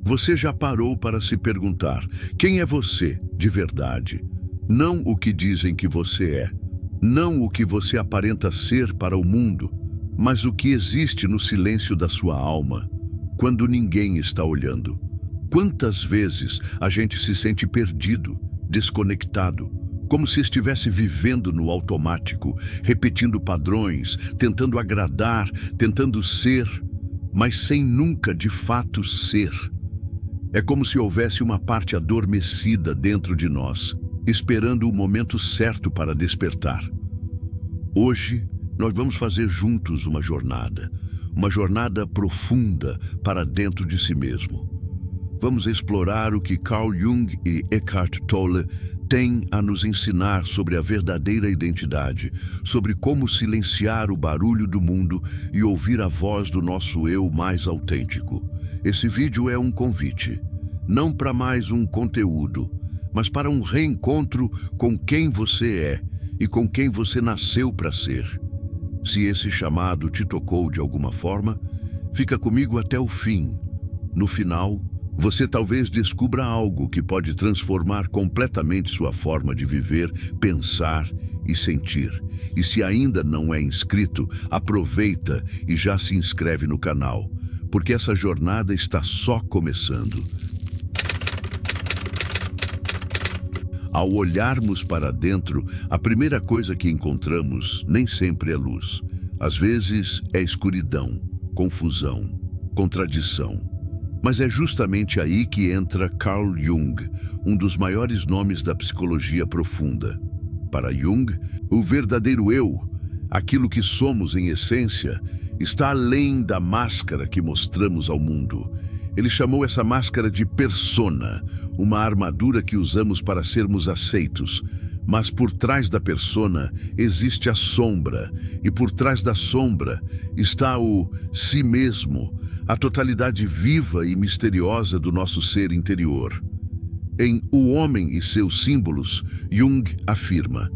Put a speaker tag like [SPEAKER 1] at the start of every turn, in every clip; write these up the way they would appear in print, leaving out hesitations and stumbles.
[SPEAKER 1] Você já parou para se perguntar quem é você de verdade? Não o que dizem que você é, não o que você aparenta ser para o mundo, mas o que existe no silêncio da sua alma, quando ninguém está olhando. Quantas vezes a gente se sente perdido, desconectado, como se estivesse vivendo no automático, repetindo padrões, tentando agradar, tentando ser, mas sem nunca de fato ser. É como se houvesse uma parte adormecida dentro de nós, esperando o momento certo para despertar. Hoje, nós vamos fazer juntos uma jornada profunda para dentro de si mesmo. Vamos explorar o que Carl Jung e Eckhart Tolle têm a nos ensinar sobre a verdadeira identidade, sobre como silenciar o barulho do mundo e ouvir a voz do nosso eu mais autêntico. Esse vídeo é um convite, não para mais um conteúdo, mas para um reencontro com quem você é e com quem você nasceu para ser. Se esse chamado te tocou de alguma forma, fica comigo até o fim. No final, você talvez descubra algo que pode transformar completamente sua forma de viver, pensar e sentir. E se ainda não é inscrito, aproveita e já se inscreve no canal, porque essa jornada está só começando. Ao olharmos para dentro, a primeira coisa que encontramos nem sempre é luz. Às vezes é escuridão, confusão, contradição. Mas é justamente aí que entra Carl Jung, um dos maiores nomes da psicologia profunda. Para Jung, o verdadeiro eu, aquilo que somos em essência, está além da máscara que mostramos ao mundo. Ele chamou essa máscara de persona, uma armadura que usamos para sermos aceitos. Mas por trás da persona existe a sombra, e por trás da sombra está o si mesmo, a totalidade viva e misteriosa do nosso ser interior. Em O Homem e Seus Símbolos, Jung afirma: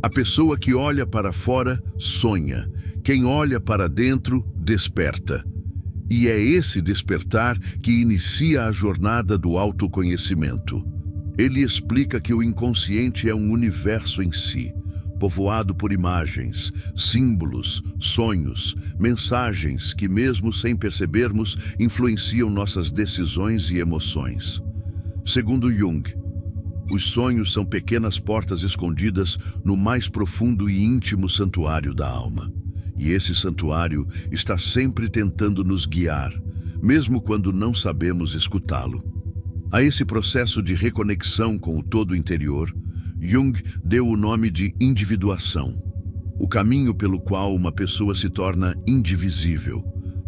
[SPEAKER 1] a pessoa que olha para fora sonha, quem olha para dentro desperta. E é esse despertar que inicia a jornada do autoconhecimento. Ele explica que o inconsciente é um universo em si, povoado por imagens, símbolos, sonhos, mensagens que, mesmo sem percebermos, influenciam nossas decisões e emoções. Segundo Jung, os sonhos são pequenas portas escondidas no mais profundo e íntimo santuário da alma. E esse santuário está sempre tentando nos guiar, mesmo quando não sabemos escutá-lo. A esse processo de reconexão com o todo interior, Jung deu o nome de individuação, o caminho pelo qual uma pessoa se torna indivisível,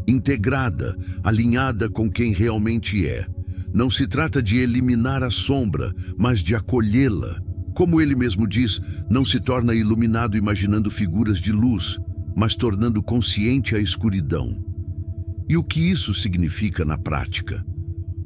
[SPEAKER 1] integrada, alinhada com quem realmente é. Não se trata de eliminar a sombra, mas de acolhê-la. Como ele mesmo diz, não se torna iluminado imaginando figuras de luz, mas tornando consciente a escuridão. E o que isso significa na prática?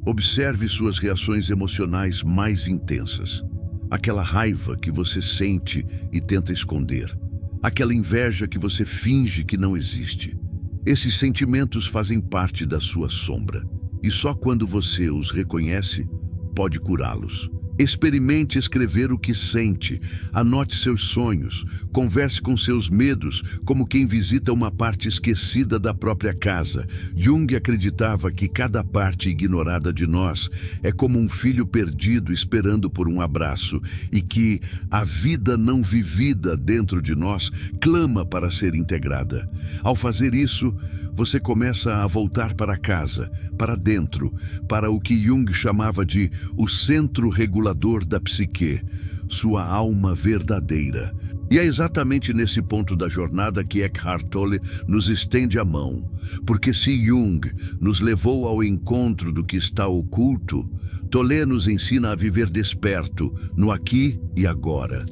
[SPEAKER 1] Observe suas reações emocionais mais intensas. Aquela raiva que você sente e tenta esconder. Aquela inveja que você finge que não existe. Esses sentimentos fazem parte da sua sombra. E só quando você os reconhece, pode curá-los. Experimente escrever o que sente, anote seus sonhos, converse com seus medos como quem visita uma parte esquecida da própria casa. Jung acreditava que cada parte ignorada de nós é como um filho perdido esperando por um abraço e que a vida não vivida dentro de nós clama para ser integrada. Ao fazer isso, você começa a voltar para casa, para dentro, para o que Jung chamava de o centro regulador da psique, sua alma verdadeira. E é exatamente nesse ponto da jornada que Eckhart Tolle nos estende a mão, porque se Jung nos levou ao encontro do que está oculto, Tolle nos ensina a viver desperto, no aqui e agora.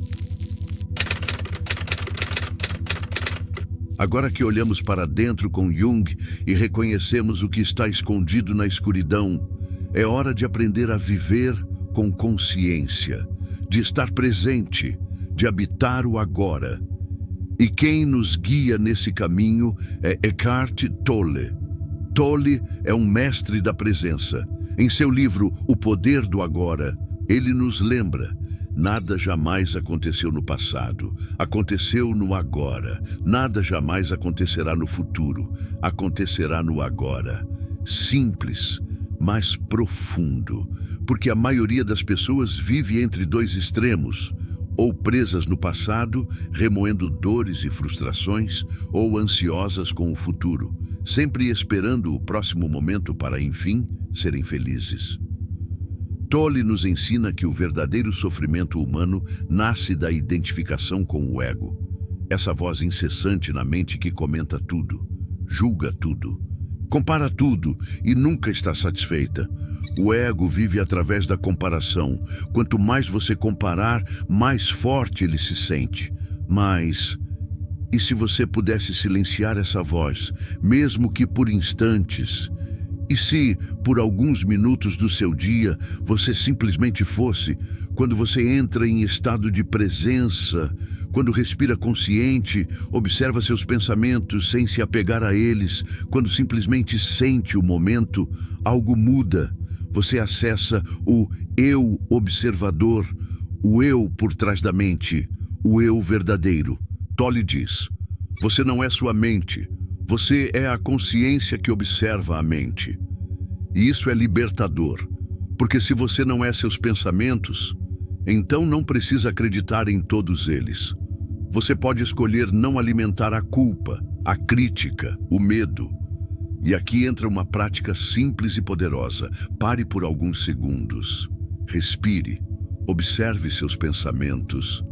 [SPEAKER 1] Agora que olhamos para dentro com Jung e reconhecemos o que está escondido na escuridão, é hora de aprender a viver com consciência, de estar presente, de habitar o agora. E quem nos guia nesse caminho é Eckhart Tolle. Tolle é um mestre da presença. Em seu livro O Poder do Agora, ele nos lembra: nada jamais aconteceu no passado, aconteceu no agora. Nada jamais acontecerá no futuro, acontecerá no agora. Simples, mas profundo, porque a maioria das pessoas vive entre dois extremos, ou presas no passado, remoendo dores e frustrações, ou ansiosas com o futuro, sempre esperando o próximo momento para, enfim, serem felizes. Tolle nos ensina que o verdadeiro sofrimento humano nasce da identificação com o ego, essa voz incessante na mente que comenta tudo, julga tudo, compara tudo e nunca está satisfeita. O ego vive através da comparação. Quanto mais você comparar, mais forte ele se sente. Mas, e se você pudesse silenciar essa voz, mesmo que por instantes? E se, por alguns minutos do seu dia, você simplesmente fosse, quando você entra em estado de presença, quando respira consciente, observa seus pensamentos sem se apegar a eles, quando simplesmente sente o momento, algo muda. Você acessa o eu observador, o eu por trás da mente, o eu verdadeiro. Tolle diz: você não é sua mente, você é a consciência que observa a mente. E isso é libertador, porque se você não é seus pensamentos, então não precisa acreditar em todos eles. Você pode escolher não alimentar a culpa, a crítica, o medo. E aqui entra uma prática simples e poderosa. Pare por alguns segundos. Respire. Observe seus pensamentos.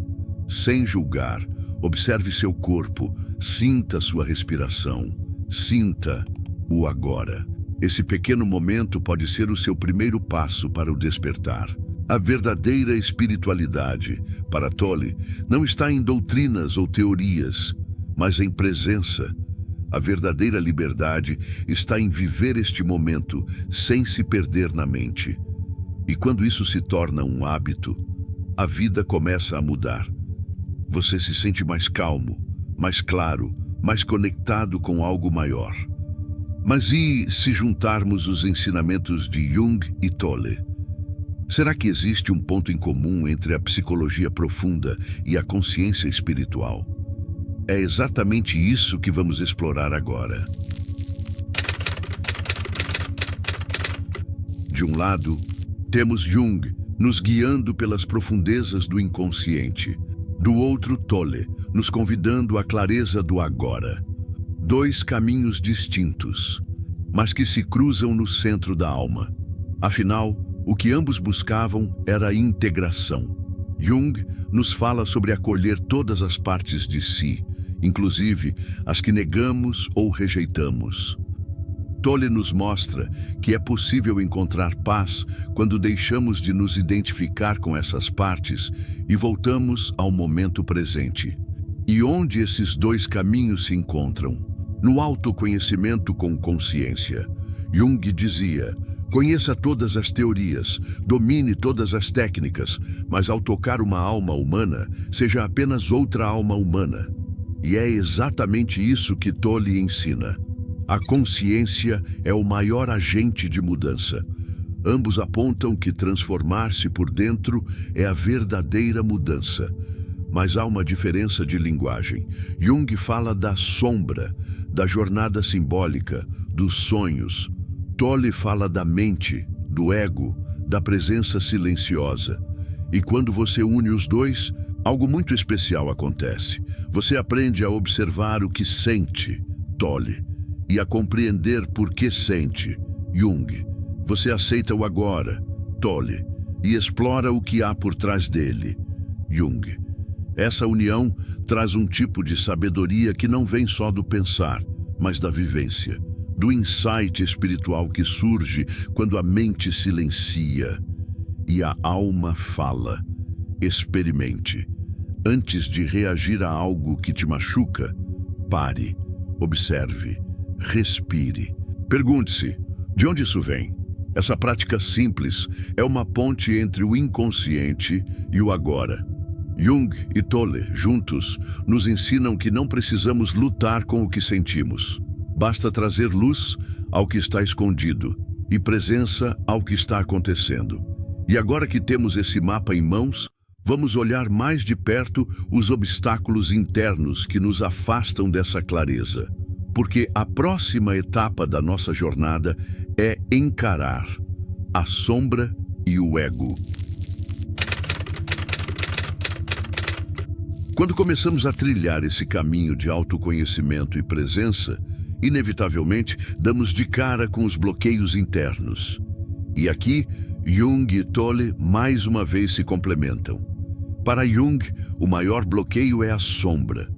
[SPEAKER 1] Sem julgar, observe seu corpo. Sinta sua respiração. Sinta o agora. Esse pequeno momento pode ser o seu primeiro passo para o despertar. A verdadeira espiritualidade, para Tolle, não está em doutrinas ou teorias, mas em presença. A verdadeira liberdade está em viver este momento sem se perder na mente. E quando isso se torna um hábito, a vida começa a mudar. Você se sente mais calmo, mais claro, mais conectado com algo maior. Mas e se juntarmos os ensinamentos de Jung e Tolle? Será que existe um ponto em comum entre a psicologia profunda e a consciência espiritual? É exatamente isso que vamos explorar agora. De um lado, temos Jung nos guiando pelas profundezas do inconsciente. Do outro, Tolle nos convidando à clareza do agora. Dois caminhos distintos, mas que se cruzam no centro da alma. Afinal, o que ambos buscavam era a integração. Jung nos fala sobre acolher todas as partes de si, inclusive as que negamos ou rejeitamos. Tolle nos mostra que é possível encontrar paz quando deixamos de nos identificar com essas partes e voltamos ao momento presente. E onde esses dois caminhos se encontram? No autoconhecimento com consciência. Jung dizia: conheça todas as teorias, domine todas as técnicas, mas ao tocar uma alma humana, seja apenas outra alma humana. E é exatamente isso que Tolle ensina. A consciência é o maior agente de mudança. Ambos apontam que transformar-se por dentro é a verdadeira mudança. Mas há uma diferença de linguagem. Jung fala da sombra, da jornada simbólica, dos sonhos. Tolle fala da mente, do ego, da presença silenciosa. E quando você une os dois, algo muito especial acontece. Você aprende a observar o que sente, Tolle, e a compreender por que sente, Jung. Você aceita o agora, Tolle, e explora o que há por trás dele, Jung. Essa união traz um tipo de sabedoria que não vem só do pensar, mas da vivência, do insight espiritual que surge quando a mente silencia e a alma fala. Experimente. Antes de reagir a algo que te machuca, pare, observe, respire. Pergunte-se: de onde isso vem? Essa prática simples é uma ponte entre o inconsciente e o agora. Jung e Tolle, juntos, nos ensinam que não precisamos lutar com o que sentimos. Basta trazer luz ao que está escondido. e presença ao que está acontecendo. E agora que temos esse mapa em mãos, vamos olhar mais de perto os obstáculos internos que nos afastam dessa clareza. Porque a próxima etapa da nossa jornada é encarar a sombra e o ego. Quando começamos a trilhar esse caminho de autoconhecimento e presença, inevitavelmente damos de cara com os bloqueios internos. E aqui, Jung e Tolle mais uma vez se complementam. Para Jung, o maior bloqueio é a sombra,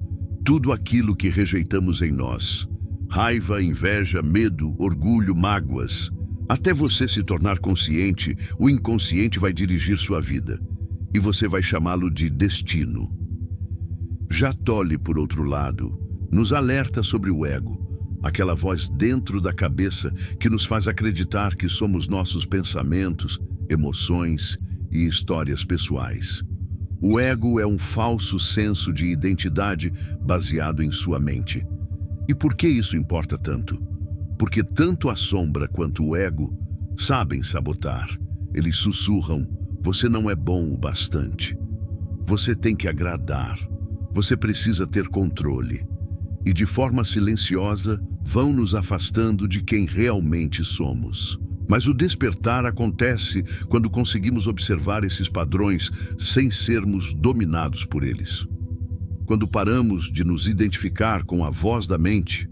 [SPEAKER 1] tudo aquilo que rejeitamos em nós. Raiva, inveja, medo, orgulho, mágoas. Até você se tornar consciente, o inconsciente vai dirigir sua vida. E você vai chamá-lo de destino. Já Tolle, por outro lado, nos alerta sobre o ego, aquela voz dentro da cabeça que nos faz acreditar que somos nossos pensamentos, emoções e histórias pessoais. O ego é um falso senso de identidade baseado em sua mente. E por que isso importa tanto? Porque tanto a sombra quanto o ego sabem sabotar. Eles sussurram: você não é bom o bastante. Você tem que agradar. Você precisa ter controle. E de forma silenciosa, vão nos afastando de quem realmente somos. Mas o despertar acontece quando conseguimos observar esses padrões sem sermos dominados por eles. Quando paramos de nos identificar com a voz da mente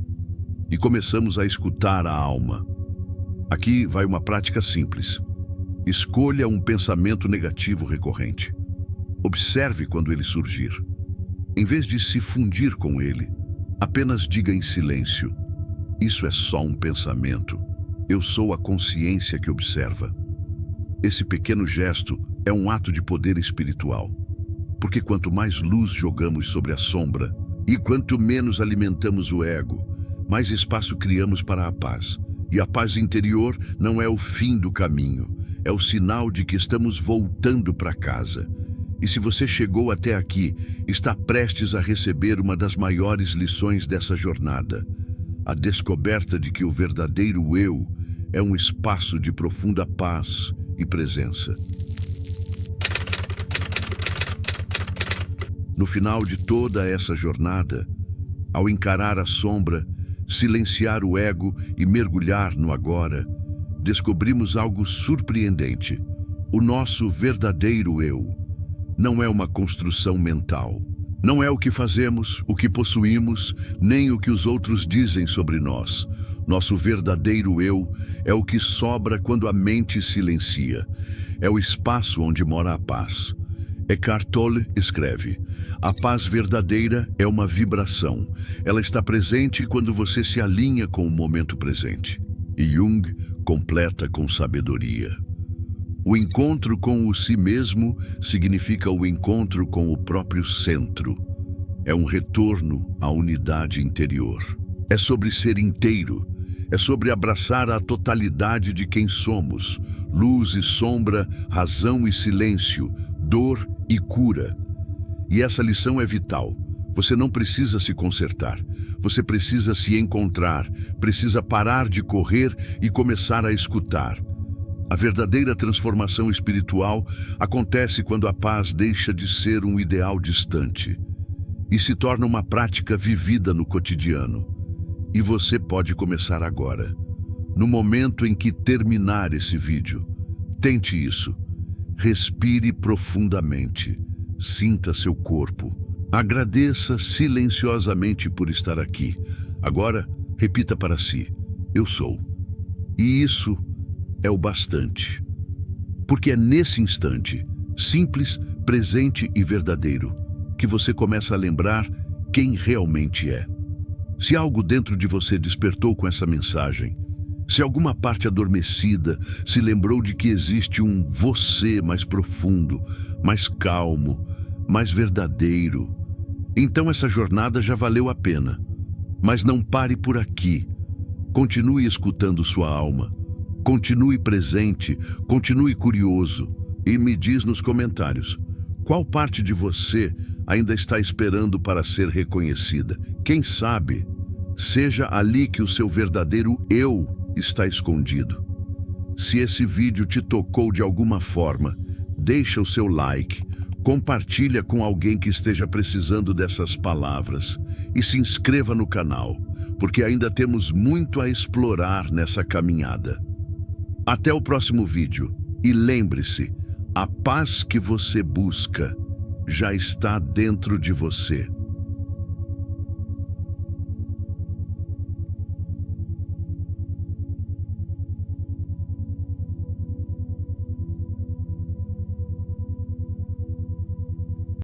[SPEAKER 1] e começamos a escutar a alma. Aqui vai uma prática simples. Escolha um pensamento negativo recorrente. Observe quando ele surgir. Em vez de se fundir com ele, apenas diga em silêncio: isso é só um pensamento. Eu sou a consciência que observa. Esse pequeno gesto é um ato de poder espiritual. Porque quanto mais luz jogamos sobre a sombra e quanto menos alimentamos o ego, mais espaço criamos para a paz. E a paz interior não é o fim do caminho, é o sinal de que estamos voltando para casa. E se você chegou até aqui, está prestes a receber uma das maiores lições dessa jornada. A descoberta de que o verdadeiro eu é um espaço de profunda paz e presença. No final de toda essa jornada, ao encarar a sombra, silenciar o ego e mergulhar no agora, descobrimos algo surpreendente. O nosso verdadeiro eu não é uma construção mental. Não é o que fazemos, o que possuímos, nem o que os outros dizem sobre nós. Nosso verdadeiro eu é o que sobra quando a mente silencia. É o espaço onde mora a paz. Eckhart Tolle escreve: a paz verdadeira é uma vibração. Ela está presente quando você se alinha com o momento presente. E Jung completa com sabedoria: o encontro com o si mesmo significa o encontro com o próprio centro. É um retorno à unidade interior. É sobre ser inteiro. É sobre abraçar a totalidade de quem somos. Luz e sombra, razão e silêncio, dor e cura. E essa lição é vital. Você não precisa se consertar. Você precisa se encontrar. Precisa parar de correr e começar a escutar. A verdadeira transformação espiritual acontece quando a paz deixa de ser um ideal distante e se torna uma prática vivida no cotidiano. E você pode começar agora. No momento em que terminar esse vídeo, tente isso. Respire profundamente. Sinta seu corpo. Agradeça silenciosamente por estar aqui. Agora, repita para si: eu sou. E isso é o bastante. Porque é nesse instante, simples, presente e verdadeiro, que você começa a lembrar quem realmente é. Se algo dentro de você despertou com essa mensagem, se alguma parte adormecida se lembrou de que existe um você mais profundo, mais calmo, mais verdadeiro, então essa jornada já valeu a pena. Mas não pare por aqui. Continue escutando sua alma. Continue presente, continue curioso e me diz nos comentários qual parte de você ainda está esperando para ser reconhecida. Quem sabe, seja ali que o seu verdadeiro eu está escondido. Se esse vídeo te tocou de alguma forma, deixa o seu like, compartilha com alguém que esteja precisando dessas palavras e se inscreva no canal, porque ainda temos muito a explorar nessa caminhada. Até o próximo vídeo e lembre-se, a paz que você busca já está dentro de você.